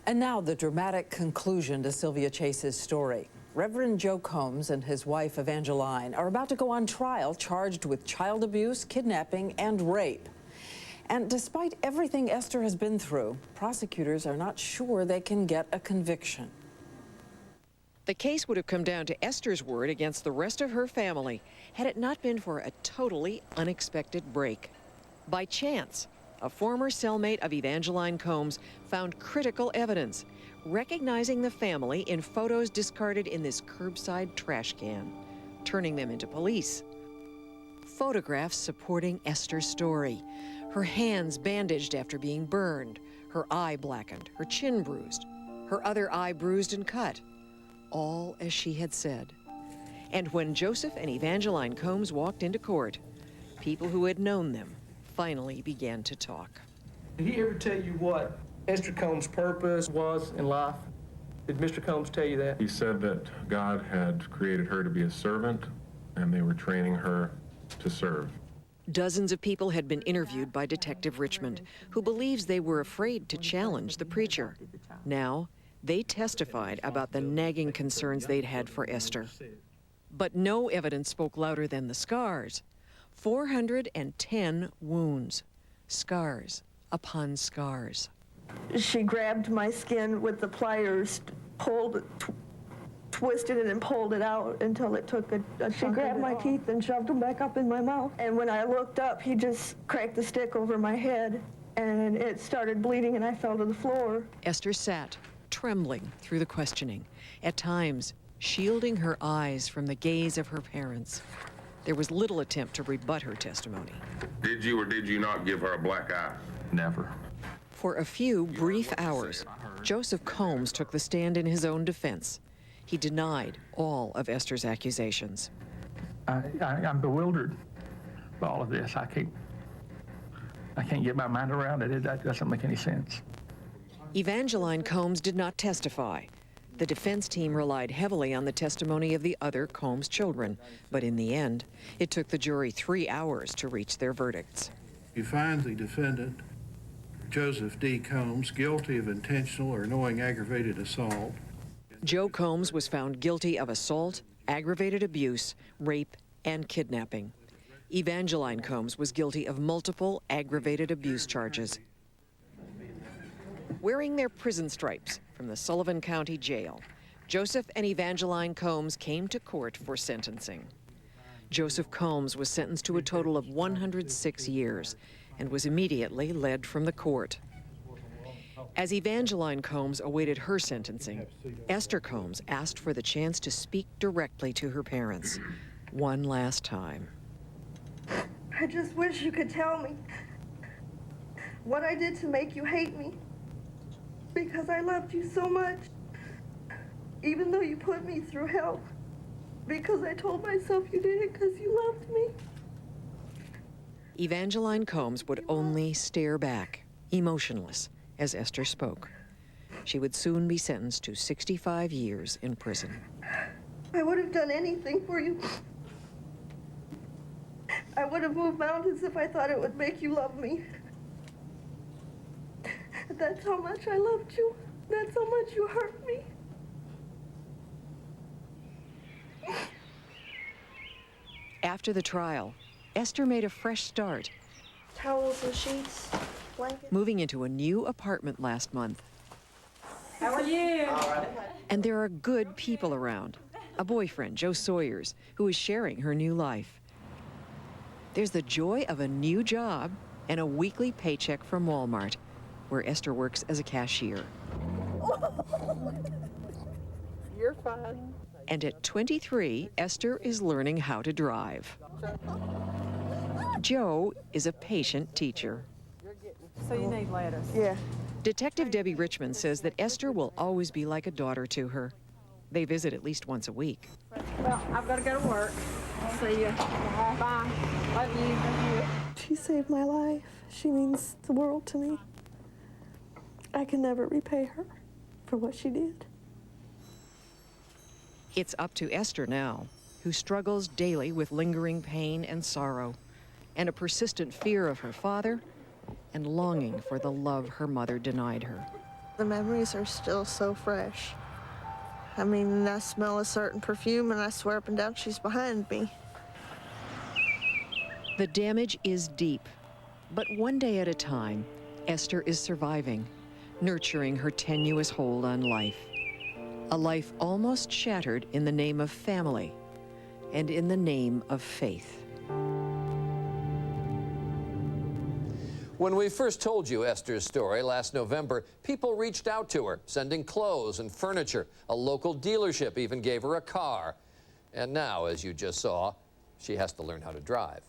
And now the dramatic conclusion to Sylvia Chase's story. Reverend Joe Combs and his wife Evangeline are about to go on trial charged with child abuse, kidnapping, and rape. And despite everything Esther has been through, prosecutors are not sure they can get a conviction. The case would have come down to Esther's word against the rest of her family had it not been for a totally unexpected break. By chance, a former cellmate of Evangeline Combs found critical evidence, recognizing the family in photos discarded in this curbside trash can, turning them into police. Photographs supporting Esther's story. Her hands bandaged after being burned, her eye blackened, her chin bruised, her other eye bruised and cut, all as she had said. And when Joseph and Evangeline Combs walked into court, people who had known them finally began to talk. Did he ever tell you what Esther Combs' purpose was in life? Did Mr. Combs tell you that? He said that God had created her to be a servant, and they were training her to serve. Dozens of people had been interviewed by Detective Richmond, who believes they were afraid to challenge the preacher. Now, they testified about the nagging concerns they'd had for Esther. But no evidence spoke louder than the scars. 410 wounds, scars upon scars. She grabbed my skin with the pliers, twisted it and pulled it out until it took a She grabbed my teeth and shoved them back up in my mouth. And when I looked up, he just cracked the stick over my head and it started bleeding and I fell to the floor. Esther sat, trembling through the questioning, at times shielding her eyes from the gaze of her parents. There was little attempt to rebut her testimony. Did you or did you not give her a black eye? Never. For a few brief hours, Joseph Combs took the stand in his own defense. He denied all of Esther's accusations. I'm bewildered by all of this. I can't get my mind around it. That doesn't make any sense. Evangeline Combs did not testify. The defense team relied heavily on the testimony of the other Combs children, but in the end, it took the jury 3 hours to reach their verdicts. You find the defendant, Joseph D. Combs, guilty of intentional or knowing aggravated assault. Joe Combs was found guilty of assault, aggravated abuse, rape, and kidnapping. Evangeline Combs was guilty of multiple aggravated abuse charges. Wearing their prison stripes from the Sullivan County Jail, Joseph and Evangeline Combs came to court for sentencing. Joseph Combs was sentenced to a total of 106 years and was immediately led from the court. As Evangeline Combs awaited her sentencing, Esther Combs asked for the chance to speak directly to her parents one last time. I just wish you could tell me what I did to make you hate me, because I loved you so much, even though you put me through hell, because I told myself you did it because you loved me. Evangeline Combs would only stare back, emotionless, as Esther spoke. She would soon be sentenced to 65 years in prison. I would have done anything for you. I would have moved mountains if I thought it would make you love me. That's how much I loved you. That's how much you hurt me. After the trial, Esther made a fresh start. Towels and sheets, blankets. Moving into a new apartment last month. How are you? And there are good people around. A boyfriend, Joe Sawyers, who is sharing her new life. There's the joy of a new job and a weekly paycheck from Walmart, where Esther works as a cashier. You're fine. And at 23, Esther is learning how to drive. Joe is a patient teacher. So you need lettuce? Yeah. Detective Debbie Richmond says that Esther will always be like a daughter to her. They visit at least once a week. Well, I've got to go to work. See ya. Bye. Love you. Love you. She saved my life. She means the world to me. I can never repay her for what she did. It's up to Esther now, who struggles daily with lingering pain and sorrow, and a persistent fear of her father, and longing for the love her mother denied her. The memories are still so fresh. I mean, I smell a certain perfume, and I swear up and down she's behind me. The damage is deep, but one day at a time, Esther is surviving, nurturing her tenuous hold on life. A life almost shattered in the name of family and in the name of faith. When we first told you Esther's story last November, people reached out to her, sending clothes and furniture. A local dealership even gave her a car. And now, as you just saw, she has to learn how to drive.